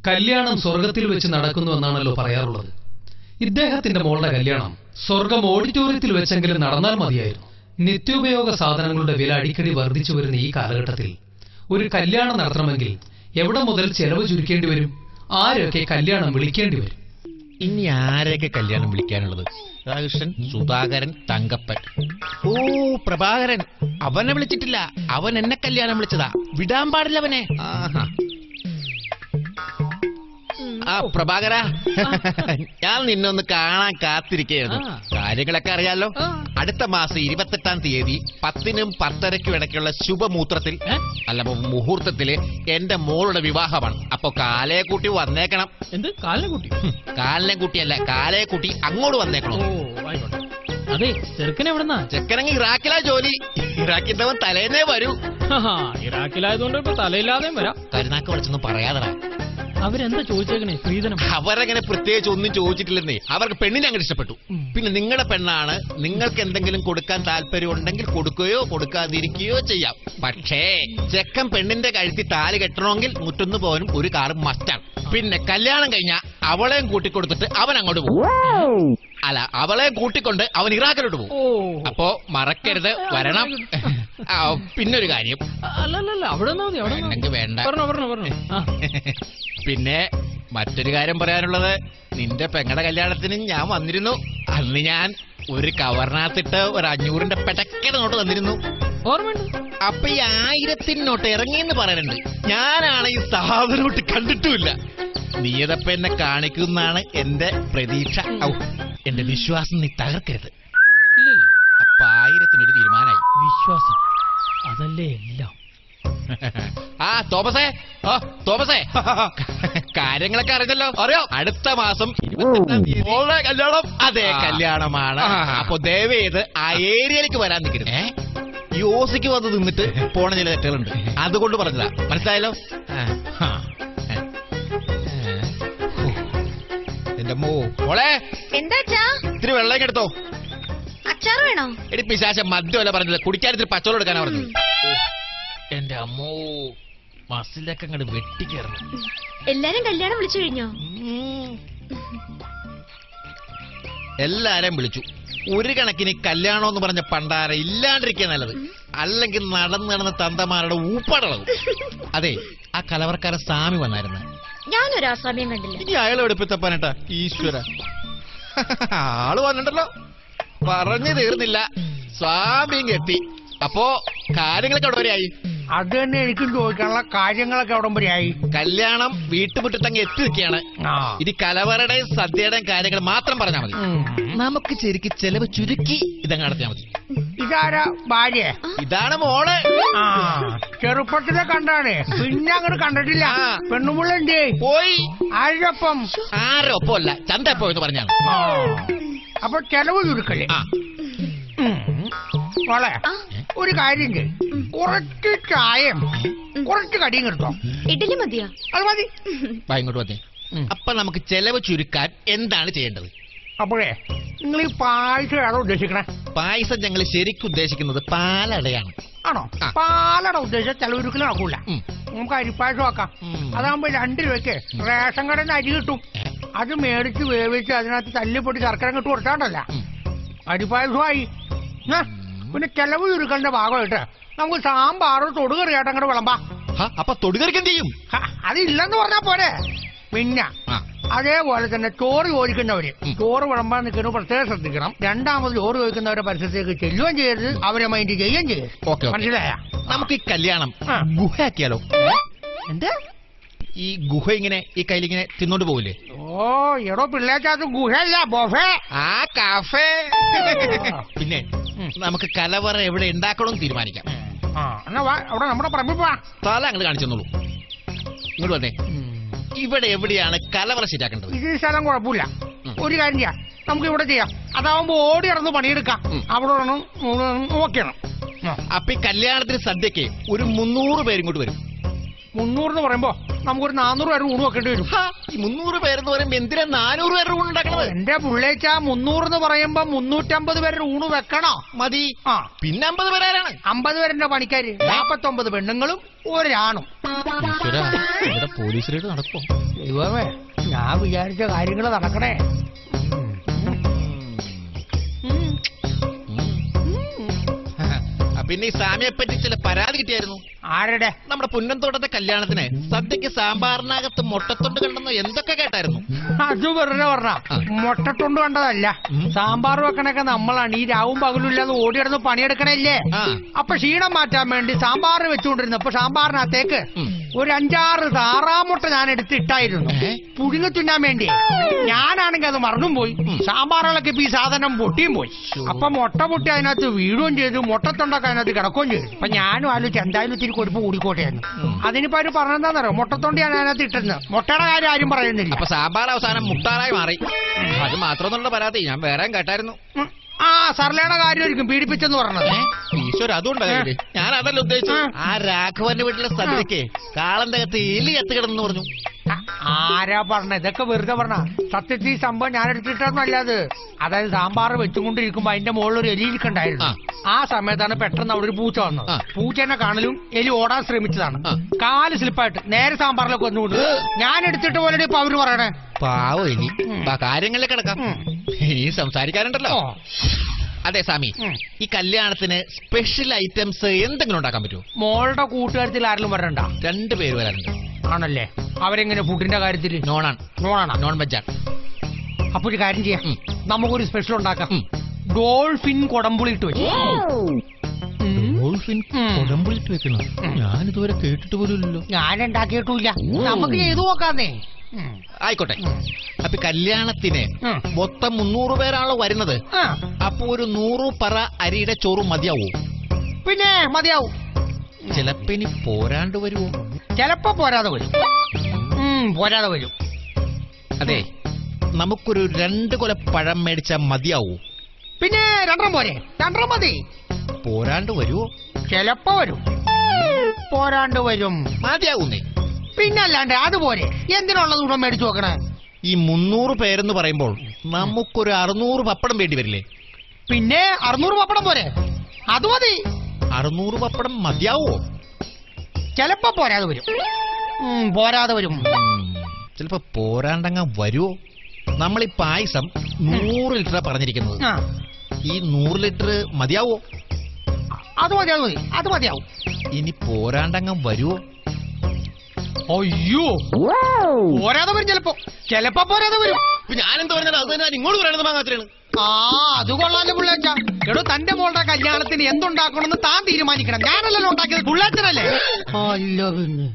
കല്യാണം സ്വർഗത്തിൽ വെച്ച് നടക്കുന്നു എന്നാണല്ലോ പറയാറുള്ളത്. ഇദ്ദേഹത്തിന്റെ മോളുടെ കല്യാണം സ്വർഗം ഓഡിറ്റോറിയത്തിൽ വെച്ചെങ്കിലും നടന്നാൽ മതിയായിരുന്നു. നിത്യോപയോഗ സാധനങ്ങളുടെ വില അടിക്കടി വർദ്ധിച്ചു വരുന്ന ഈ കാലഘട്ടത്തിൽ ഒരു കല്യാണം നടത്തണമെങ്കിൽ എവിടെ മുതൽ ചെലവ് ചുരുക്കേണ്ടി വരും? ആരൊക്കെ കല്യാണം വിളിക്കേണ്ടി വരും? ഇനി ആരെയൊക്കെ കല്യാണം വിളിക്കാനുള്ളത്? രാധാകൃഷ്ണൻ, സുധാകരൻ, തങ്കപ്പൻ. ഓ, പ്രഭാകരൻ. അവനെ വിളിച്ചിട്ടില്ല. അവൻ എന്നെ കല്യാണം വിളിച്ചതാ. വിടാൻ പാടില്ല അവനെ. ആ പ്രഭാകര, ഞാൻ നിന്നൊന്ന് കാണാൻ കാത്തിരിക്കുകയായിരുന്നു. കാര്യങ്ങളൊക്കെ അറിയാലോ. അടുത്ത മാസം 28-ാം തീയതി 10-നും 10:30-ക്കും ഇടയ്ക്കുള്ള ശുഭമുഹൂർത്തത്തിൽ, അല്ല മുഹൂർത്തത്തില് എന്റെ മോളുടെ വിവാഹമാണ്. അപ്പൊ കാലയെ കൂട്ടി വന്നേക്കണം. എന്ത് കാലിനെ കൂട്ടി? കാലിനെ കൂട്ടിയല്ല, കാലയെ കൂട്ടി അങ്ങോട്ട് വന്നേക്കണം. അതെ, ചെറുക്കൻ എവിടെന്നാ? ചെറുക്കനെങ്കിൽ ഇറാഖിലാ ജോലി. ഇറാഖിന്നവൻ തലേന്നേ വരൂ. ഇറാഖിലായതുകൊണ്ട് ഇപ്പൊ തലയില്ലാതെയും വരാം. കരുനാക്ക് വിളിച്ചൊന്നും പറയാതടാ. അവരെന്താ ചോദിച്ചേക്കണേ? സ്ത്രീധനം? അവരങ്ങനെ പ്രത്യേകിച്ച് ഒന്നും ചോദിച്ചിട്ടില്ലെന്നേ. അവർക്ക് പെണ്ണിനെ അങ്ങനെ ഇഷ്ടപ്പെട്ടു. പിന്നെ നിങ്ങളുടെ പെണ്ണാണ്, നിങ്ങൾക്ക് എന്തെങ്കിലും കൊടുക്കാൻ താല്പര്യം ഉണ്ടെങ്കിൽ കൊടുക്കുകയോ കൊടുക്കാതിരിക്കുകയോ ചെയ്യാം. പക്ഷേ ചെക്കൻ പെണ്ണിന്റെ കഴുത്തി താലി കെട്ടണമെങ്കിൽ 101 പവനും ഒരു കാറും മസ്റ്റാണ്. പിന്നെ കല്യാണം കഴിഞ്ഞാൽ അവളെയും കൂട്ടിക്കൊടുത്തിട്ട് അവൻ അങ്ങോട്ട് പോകും. അല്ല, അവളെ കൂട്ടിക്കൊണ്ട് അവൻ ഇറാഖിലോട്ട് പോകും. അപ്പോ മറക്കരുത്, വരണം. പിന്നൊരു കാര്യം. അല്ലല്ല, അവിടെ വേണ്ട. പറഞ്ഞു. പിന്നെ മറ്റൊരു കാര്യം പറയാനുള്ളത്, നിന്റെ പെങ്ങളുടെ കല്യാണത്തിന് ഞാൻ വന്നിരുന്നു. അന്ന് ഞാൻ ഒരു കവറിനകത്തിട്ട് ഒരു 500-ന്റെ പെടക്കട നോട്ട് തന്നിരുന്നു. ഓർമ്മയുണ്ട്. അപ്പൊ ഈ 1000-ന്റെ നോട്ട് ഇറങ്ങിയെന്ന് പറയാനുണ്ട്. ഞാനാണ് ഈ സാധനോട്ട് കണ്ടിട്ടുമില്ല. നീയതപ്പ എന്നെ കാണിക്കുന്നാണ് എന്റെ പ്രതീക്ഷ. എന്റെ വിശ്വാസം നീ തകർക്കരുത്. അപ്പൊ 1000-നൊരു തീരുമാനമായി. വിശ്വാസം അതല്ലേ എല്ലാം. തോമസേ, കാര്യങ്ങളൊക്കെ അറിഞ്ഞല്ലോ. അറിയോ, അടുത്ത മാസം കല്യാണം. അതെ, കല്യാണമാണ്. അപ്പൊ ദയവേത് ആ ഏരിയയിലേക്ക് വരാൻ നിൽക്കരുത്. ഈ ഓസിക്ക് വന്ന് നിന്നിട്ട് പോണ ചില തെറ്റുകളുണ്ട്. അതുകൊണ്ട് പറഞ്ഞതാ, മനസ്സിലായല്ലോ. എന്റെ മോളെ, എന്താ ഇത്തിരി വെള്ളം എടുത്തോ. അച്ചാർ വേണോ? എടി പിശാച, മദ്യമല്ല പറഞ്ഞത്, കുടിക്കാൻ ഇത്തിരി പച്ചവെള്ളം എടുക്കാനാ പറഞ്ഞത്. എന്റെ അമ്മോ, മസിലൊക്കെ അങ്ങോട്ട് വെട്ടിക്കയറണം. എല്ലാരും കല്യാണം വിളിച്ചു കഴിഞ്ഞോ? എല്ലാരെയും വിളിച്ചു. ഒരു കണക്കിന് കല്യാണം എന്ന് പറഞ്ഞ പണ്ടാര ഇല്ലാണ്ടിരിക്കുക നല്ലത്. അല്ലെങ്കിൽ നടന്ന് തന്തമാരുടെ ഊപ്പാടളവും. അതെ, ആ കലവർക്കാരൻ സ്വാമി വന്നായിരുന്നു. ഞാനൊരു അസാമ്യം കണ്ടില്ല. ഇനി അയാളെ എടുപ്പിത്തപ്പാനട്ടാ. ഈശ്വര, ആള് വന്നിട്ടല്ലോ. പറഞ്ഞു തീർന്നില്ല, സ്വാമിയും എത്തി. അപ്പോ കാര്യങ്ങളൊക്കെ അവിടെ വരെയായി. അത് തന്നെ എനിക്കും ചോദിക്കാനുള്ള. കാര്യങ്ങളൊക്കെ അവിടെ വരെയായി. കല്യാണം വീട്ടുമുറ്റത്തങ്ങ് എത്തി നിൽക്കുകയാണ്. ഇനി കലവറയുടെയും സദ്യയുടെയും കാര്യങ്ങൾ മാത്രം പറഞ്ഞാൽ മതി. നമുക്ക് ശരിക്ക് ചെലവ് ചുരുക്കി ഇതങ്ങ് നടത്തിയാൽ മതി. ഇതാരാ ഭാര്യ? ഇതാണ് മോള്. ചെറുപ്പത്തിലെ കണ്ടാണ്, പിന്നെ അങ്ങോട്ട് കണ്ടിട്ടില്ല. പെണ്ണുമുള്ള എന്തേ? പോയി. ആരൊപ്പം? ആരൊപ്പമല്ല, ചന്ത പോയെന്ന് പറഞ്ഞാണ്. അപ്പൊ ചെലവ് ചുരുക്കല്ലേ? മോളെ, ഒരു കാര്യം ചെയ്യും, കുറച്ച് ചായയും കുറച്ച് കടിയും കിട്ടോ. ഇഡലി മതിയോ? അത് മതി. ഇങ്ങോട്ട് വന്നേ. അപ്പൊ നമുക്ക് ചെലവ് ചുരുക്കാൻ എന്താണ് ചെയ്യേണ്ടത്? അപ്പോഴേ നിങ്ങൾ ഈ പായസം ഏതാ ഉദ്ദേശിക്കണേ? പായസം ഞങ്ങൾ ശരിക്കും ഉദ്ദേശിക്കുന്നത് പാലടയാണ്. ആണോ? പാലട ഉദ്ദേശിച്ച ചെലവുരുക്കിൽ നടക്കൂല. നമുക്ക് അരിപ്പായസം ആക്കാം. അതാകുമ്പോ 2 രൂപയ്ക്ക് റേഷൻ കടന്ന് അരി കിട്ടും. അത് മേടിച്ച് വേവിച്ച് അതിനകത്ത് തല്ലിപ്പൊട്ടി ശർക്കര കിട്ടും കൊടുത്താണ്ടല്ല അരിപ്പായസമായി. പിന്നെ ചെലവ് ചുരുക്കലിന്റെ ഭാഗമായിട്ട് നമുക്ക് സാമ്പാറും തൊടുകറിയായിട്ട് അങ്ങോട്ട് വിളമ്പാ. അപ്പൊ തൊടുകറിക്ക് എന്ത് ചെയ്യും? അതില്ലെന്ന് പറഞ്ഞാ പോരെ. പിന്നെ അതേപോലെ തന്നെ ചോറ് ചോദിക്കുന്നവര് ചോറ് വിളമ്പാൻ നിൽക്കുന്നത് പ്രത്യേകം ശ്രദ്ധിക്കണം. രണ്ടാമത് ചോറ് ചോദിക്കുന്നവരെ പരിസരത്തേക്ക് ചെല്ലുകയും ചെയ്യരുത്, അവരെ മൈൻഡ് ചെയ്യുകയും ചെയ്യരുത്. മനസ്സിലായ? നമുക്ക് ഈ കല്യാണം ഗുഹയാക്കിയാലോ? എന്താ ഈ ഗുഹ ഇങ്ങനെ ഈ കയ്യിലിങ്ങനെ തിന്നോണ്ട് പോവില്ലേ? ഓ എടോ പിള്ളേക്കകത്ത് ഗുഹയല്ല, ബൊഫേ. ആ കാഫേ. പിന്നെ നമുക്ക് കലവറ എവിടെ ഉണ്ടാക്കണമെന്ന് തീരുമാനിക്കാം. എന്നാ വാ, അവിടെ നമ്മുടെ പറമ്പിൽ പോവാ. സ്ഥലം അങ്ങോട്ട് കാണിച്ചു തന്നോളൂ. ഇങ്ങോട്ട് വന്നേ. ഇവിടെ എവിടെയാണ് കലവറ ശരിയാക്കേണ്ടത്? ഇത് സ്ഥലം കുഴപ്പമില്ല. ഒരു കാര്യം ചെയ്യാം, നമുക്ക് ഇവിടെ ചെയ്യാം. അതാവുമ്പോ ഓടി ഇറന്ന് പണിയെടുക്കാം. അവിടെ നോക്കണം. അപ്പൊ ഈ കല്യാണത്തിന് സദ്യക്ക് ഒരു 300 പേരും ഇങ്ങോട്ട് വരും. 300 എന്ന് പറയുമ്പോ നമുക്കൊരു 400 പേരുടെ ഊണ് വെക്കേണ്ടി വരും. ഈ 300 പേരെന്ന് പറയുമ്പോ എന്തിനാ 400 പേരുടെ ഊണ് ഉണ്ടാക്കണത്? എന്റെ പുള്ളേച്ച 300 എന്ന് പറയുമ്പോ 350 പേരുടെ ഊണ് വെക്കണോ? മതി. ആ, പിന്നെ 50 പേരാണ്. 50 പേരുടെ പണിക്കാര്, 49 പെണ്ണുങ്ങളും ഒരാണും. ഇവിടെ പോലീസ് റെയ്ഡ് നടക്കുമോ? ദൈവമേ, ഞാൻ വിചാരിച്ച കാര്യങ്ങൾ നടക്കണേ. പിന്നെ ഈ സാമിയെ പറ്റി ചില പരാതി കിട്ടിയായിരുന്നു. ആരുടെ? നമ്മുടെ പുന്നന്തോട്ടത്തെ കല്യാണത്തിന് സദ്യക്ക് സാമ്പാറിനകത്ത് മുട്ടത്തൊണ്ട് കണ്ടെന്ന് എന്തൊക്കെ കേട്ടായിരുന്നു. അത് വെറുതെ പറഞ്ഞ മുട്ടത്തൊണ്ട് കണ്ടതല്ല. സാമ്പാർ വെക്കണൊക്കെ നമ്മളാണ്. ഈ രാവും പകലും ഇല്ലാതെ ഓടിയിടന്ന് പണിയെടുക്കണല്ലേ. അപ്പൊ ക്ഷീണം മാറ്റാൻ വേണ്ടി സാമ്പാർ വെച്ചുകൊണ്ടിരുന്നപ്പോ സാമ്പാറിനകത്തേക്ക് ഒരു 5-6 താറാമുട്ട ഞാൻ എടുത്തിട്ടായിരുന്നു പുഴുങ്ങി തിന്നാൻ വേണ്ടി. ഞാനാണെങ്കിൽ അത് മറന്നും പോയി. സാമ്പാറുകളൊക്കെ ഇപ്പൊ ഈ സാധനം പൊട്ടിയും പോയി. അപ്പൊ മുട്ട പൊട്ടി അതിനകത്ത് വീഴുകയും ചെയ്തു, മുട്ടത്തൊണ്ടൊക്കെ അതിനകത്ത് കിടക്കുകയും ചെയ്തു. അപ്പൊ ഞാനും ആലോചിച്ച് എന്തായാലും ഇത്തിരി കൊഴുപ്പ് കൂടിക്കോട്ടെയായിരുന്നു. അതിനിപ്പോ അവര് പറഞ്ഞെന്താണെന്നറിയോ, മുട്ടത്തൊണ്ടി ഞാൻ അതിനകത്ത് ഇട്ടിരുന്നത്. മുട്ടയുടെ കാര്യം ആരും പറയുന്നില്ല. അപ്പൊ സാമ്പാർ അവസാനം മുട്ടാറായി മാറി. അത് മാത്രമെന്നുള്ള പരാതി ഞാൻ വേറെ കേട്ടായിരുന്നു. ആ സർലയുടെ കാര്യമായിരിക്കും പീഡിപ്പിച്ചെന്ന് പറഞ്ഞത്. ഈശ്വര, അതുകൊണ്ടാണ് ഞാൻ അതല്ല ഉദ്ദേശിച്ചത്. ആ രാഘവന്റെ വീട്ടിലെ സദ്യക്ക് കാളന്തകത്ത് എലി എത്തുകിടന്നു പറഞ്ഞു. ആരാ പറഞ്ഞ? ഇതൊക്കെ വെറുതെ പറഞ്ഞ. സത്യത്തിൽ സംഭവം ഞാൻ എടുത്തിട്ടൊന്നല്ലാത്. അതായത് സാമ്പാർ വെച്ചുകൊണ്ടിരിക്കുമ്പോ അതിന്റെ മുകളിൽ ഒരു എലി ഇരിക്കണ്ടായിരുന്നു. ആ സമയത്താണ് പെട്ടെന്ന് അവിടെ ഒരു പൂച്ച വന്നത്. പൂച്ചേനെ കാണലും എലി ഓടാൻ ശ്രമിച്ചതാണ്. കാല് സ്ലിപ്പായിട്ട് നേരെ സാമ്പാറിലേക്ക് വന്നുകൊണ്ട് ഞാൻ എടുത്തിട്ട് പോലെ ഇപ്പൊ അവര് പറയണേ. പാവ എലി. കാര്യങ്ങളിലേക്ക് കിടക്കാം. ഇനി സംസാരിക്കാനുണ്ടല്ലോ. അതെ സ്വാമി, ഈ കല്യാണത്തിന് സ്പെഷ്യൽ ഐറ്റംസ് എന്തെങ്കിലും ഉണ്ടാക്കാൻ പറ്റുമോ? മോളുടെ കൂട്ടുകാരത്തിൽ ആരെങ്കിലും വരണ്ട? 2 പേര് വരാനുണ്ട്. ആണല്ലേ? അവരെങ്ങനെ ഫുഡിന്റെ കാര്യത്തിൽ? നോണാണ്. നോൺ വെജാണ്. അപ്പൊ ഒരു കാര്യം ചെയ്യാം, നമുക്കൊരു സ്പെഷ്യൽ ഉണ്ടാക്കാം. ഡോൾഫിൻ കൊടമ്പുളിയിട്ട് വെച്ചു. ഡോൾഫിൻ കൊടമ്പുളിയിട്ട് വെക്കണം? ഞാനിതുവരെ കേട്ടിട്ട് പോലുമില്ലല്ലോ. ഞാൻ ഉണ്ടാക്കിയിട്ടില്ല. നമുക്ക് ചെയ്തു നോക്കാന്നേ. ആയിക്കോട്ടെ. അപ്പൊ കല്യാണത്തിന് മൊത്തം 300 പേരാണല്ലോ വരുന്നത്. അപ്പൊ ഒരു 100 പറ അരിയുടെ ചോറ് മതിയാവോ? പിന്നെ മതിയാവും. ചിലപ്പോ ഇനി പോരാണ്ട് വരുമോ? ചിലപ്പോ പോരാതെ വരും. പോരാതെ വരും. അതെ, നമുക്കൊരു 2 കൊല പഴം മേടിച്ചാൽ മതിയാവോ? പിന്നെ 2 പോരെ? 2 മതി. പോരാണ്ട് വരുമോ? ചിലപ്പോ വരും. പോരാണ്ട് വരും. മതിയാവുന്നേ. പിന്നല്ലാണ്ട് അതുപോലെ എന്തിനുള്ളത് ഗുണം മേടിച്ചു നോക്കണേ? ഈ 300 പേരെന്ന് പറയുമ്പോൾ നമുക്കൊരു 600 പപ്പടം വേണ്ടി വരില്ലേ? പിന്നെ 600 പപ്പടം പോരെ? അത് മതി. 600 പപ്പടം മതിയാവോ? ചിലപ്പോ പോരാതെ വരും. പോരാതെ വരും. ചിലപ്പോ പോരാണ്ടങ്ങ വരുമോ? നമ്മൾ ഈ പായസം 100 ലിറ്ററാ പറഞ്ഞിരിക്കുന്നത്. ഈ 100 ലിറ്റർ മതിയാവോ? അത് മതി. അത് മതി. അത് മതിയാവും. ഇനി പോരാണ്ടങ്ങ വരുമോ? അയ്യോ, പോരാതെ വരും. ചിലപ്പോ പോരാതെ വരും. ഞാനെന്ത് പറഞ്ഞാൽ അത് തന്നെ ഇങ്ങോട്ട് പറയണത് മാങ്ങാത്രയാണ്. അത് കൊള്ളാലോ പിള്ളേച്ച. എടോ, തന്റെ മോളുടെ കല്യാണത്തിന് എന്തുണ്ടാക്കണമെന്ന് താൻ തീരുമാനിക്കണം. ഞാനല്ലല്ലോ ഉണ്ടാക്കിയത്, പിള്ളേച്ചനല്ലേ? അല്ല പിന്നെ